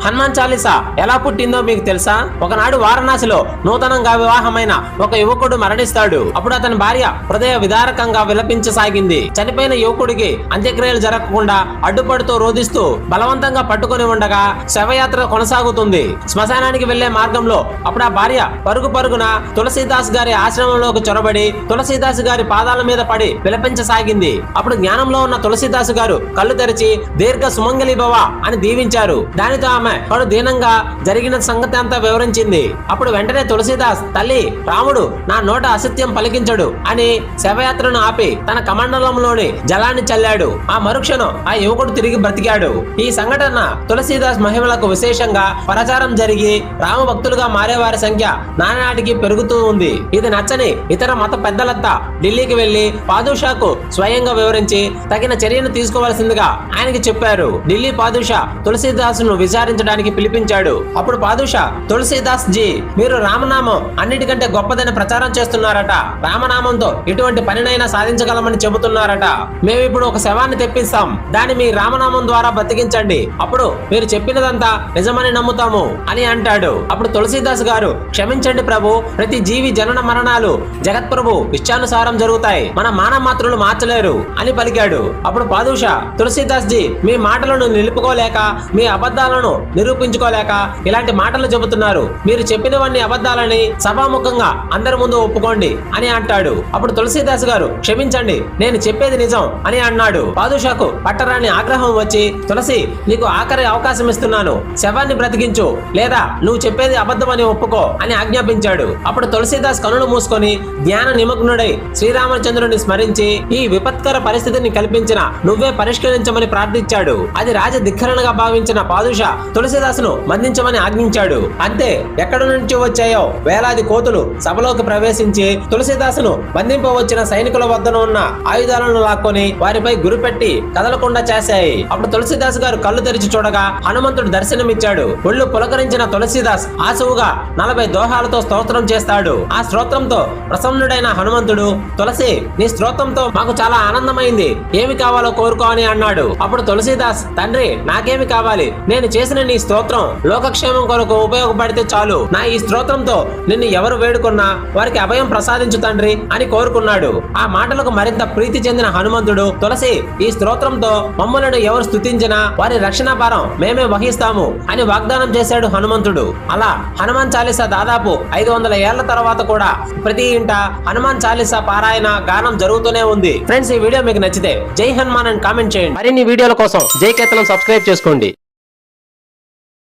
హనుమాన్ చాలీసా ఎలా పుట్టిందో మీకు తెలుసా? ఒకనాడు వారణాసిలో నూతనంగా వివాహమైన ఒక యువకుడు మరణిస్తాడు. అప్పుడు అతని భార్య హృదయ విదారకంగా విలపించసాగింది. చనిపోయిన యువకుడికి అంత్యక్రియలు జరగకుండా అడ్డుపడుతూ రోధిస్తూ బలవంతంగా పట్టుకొని ఉండగా శవయాత్ర కొనసాగుతుంది. శ్మశానానికి వెళ్లే మార్గంలో అప్పుడు ఆ భార్య పరుగు పరుగున తులసీదాస్ గారి ఆశ్రమంలోకి చొరబడి తులసీదాస్ గారి పాదాల మీద పడి విలపించసాగింది. అప్పుడు జ్ఞానంలో ఉన్న తులసీదాసు గారు కళ్ళు తెరిచి దీర్ఘ సుమంగళి భవ అని దీవించారు. దానితో ఆమె కడు దీనంగా జరిగిన సంగతి అంతా వివరించింది. అప్పుడు వెంటనే తులసీదాస్ తల్లి రాముడు నా నోట అసత్యం పలికించడు అని శవయాత్రను ఆపి తన కమండలంలోని జలాన్ని చల్లాడు. ఆ మరుక్షణం ఆ యువకుడు తిరిగి బ్రతికాడు. ఈ సంఘటన తులసీదాస్ మహిమలకు విశేషంగా ప్రచారం జరిగి రామ భక్తులుగా మారేవారి సంఖ్య నానాటికి పెరుగుతూ ఉంది. ఇది నచ్చని ఇతర మత పెద్దలంతా ఢిల్లీకి వెళ్లి పాదుషాకు స్వయంగా వివరించి తగిన చర్యను తీసుకోవాల్సిందిగా ఆయనకి చెప్పారు. ఢిల్లీ పాదుషా తులసీదాసును విచారించడానికి పిలిపించాడు. అప్పుడు పాదుషా తులసీదాస్ జీ మీరు రామనామం అన్నిటికంటే గొప్పదని ప్రచారం చేస్తున్నారట. రామనామంతో ఎటువంటి పనినైనా సాధించగలమని చెబుతున్నారట. మేము ఇప్పుడు ఒక శవాన్ని తెప్పిస్తాం, దాన్ని మీ రామనామం ద్వారా బతికించండి, అప్పుడు మీరు చెప్పినదంతా నిజమని నమ్ముతాము అని అంటాడు. అప్పుడు తులసీదాస్ గారు క్షమించండి ప్రభు, ప్రతి జీవి జనన మరణాలు జగత్ప్రభు ఇష్టానుసారం జరుగుతాయి, మన మానవ మాత్రులు మార్చలేరు అని పలికాడు. అప్పుడు పాదుషా తులసీదాస్ జీ మీ మాటలను నిలుపుకోలేక మీ అబద్ధాలను నిరూపించుకోలేక ఇలాంటి మాటలు చెబుతున్నారు. మీరు చెప్పినవన్నీ అబద్ధాలని సభాముఖంగా అందరి ముందు ఒప్పుకోండి అని అంటాడు. అప్పుడు తులసీదాస్ గారు క్షమించండి, నేను చెప్పేది నిజం అని అన్నాడు. పాదుషాకు పట్టరాని ఆగ్రహం వచ్చి తులసి నీకు ఆఖరి అవకాశం ఇస్తున్నాను, శవాన్ని బ్రతికించు లేదా నువ్వు చెప్పేది అబద్ధమని ఒప్పుకో అని ఆజ్ఞాపించాడు. అప్పుడు తులసీదాస్ కనులు మూసుకొని ధ్యాన నిమగ్నుడై శ్రీరామచంద్రుని స్మరించి ఈ విపత్కర పరిస్థితిని కల్పించిన నువ్వే పరిష్కరించమని ప్రార్థించాడు. అది రాజ ధిక్కరణగా భావించిన పాదుషా తులసీదాసును బంధించమని ఆజ్ఞించాడు. అంతే ఎక్కడి నుంచి వచ్చాయో వేలాది కోతులు సభలోకి ప్రవేశించి తులసీదాసును బంధింపవచ్చిన సైనికుల వద్దన ఉన్న ఆయుధాలను లాక్కొని వారిపై గురిపెట్టి కదలకుండా చేశాయి. అప్పుడు తులసీదాస్ గారు కళ్ళు తెరిచి చూడగా హనుమంతుడు దర్శనమిచ్చాడు. ఒళ్ళు పులకరించిన తులసీదాస్ ఆసువుగా 40 దోహాలతో స్తోత్రం చేస్తాడు. ఆ స్తోత్రంతో ప్రసన్నుడైన హనుమంతుడు తులసి నీ స్తోత్రంతో మాకు చాలా ఆనందమైంది, ఏమి కావాలో కోరుకో అని అన్నాడు. అప్పుడు తులసీదాస్ తండ్రి నాకేమి కావాలి, నేను చేసిన నీ స్తోత్రం లోకక్షేమం కొరకు ఉపయోగపడితే చాలు, నా ఈ స్తోత్రంతో నిన్ను ఎవరు వేడుకున్నా వారికి అభయం ప్రసాదించు తండ్రి అని కోరుకున్నాడు. ఆ మాటలకు మరింత ప్రీతి చెందిన హనుమంతుడు తులసి ఈ స్తోత్రంతో మమ్మలను ఎవరు స్తుతించినా వారి రక్షణ భారం మేమే వహిస్తాము అని వాగ్దానం చేశాడు హనుమంతుడు. అలా హనుమాన్ చాలీసా దాదాపు 500 ఏళ్ల తర్వాత కూడా ప్రతి ఇంట హనుమాన్ చాలీసా పారాయణ గానం జరుగుతూనే ఉంది. ఫ్రెండ్స్ ఈ వీడియో మీకు నచ్చితే జై హనుమాన్ అని కామెంట్ చేయండి. మరిన్ని వీడియోల కోసం జై కేతనం సబ్స్క్రైబ్ చేసుకోండి.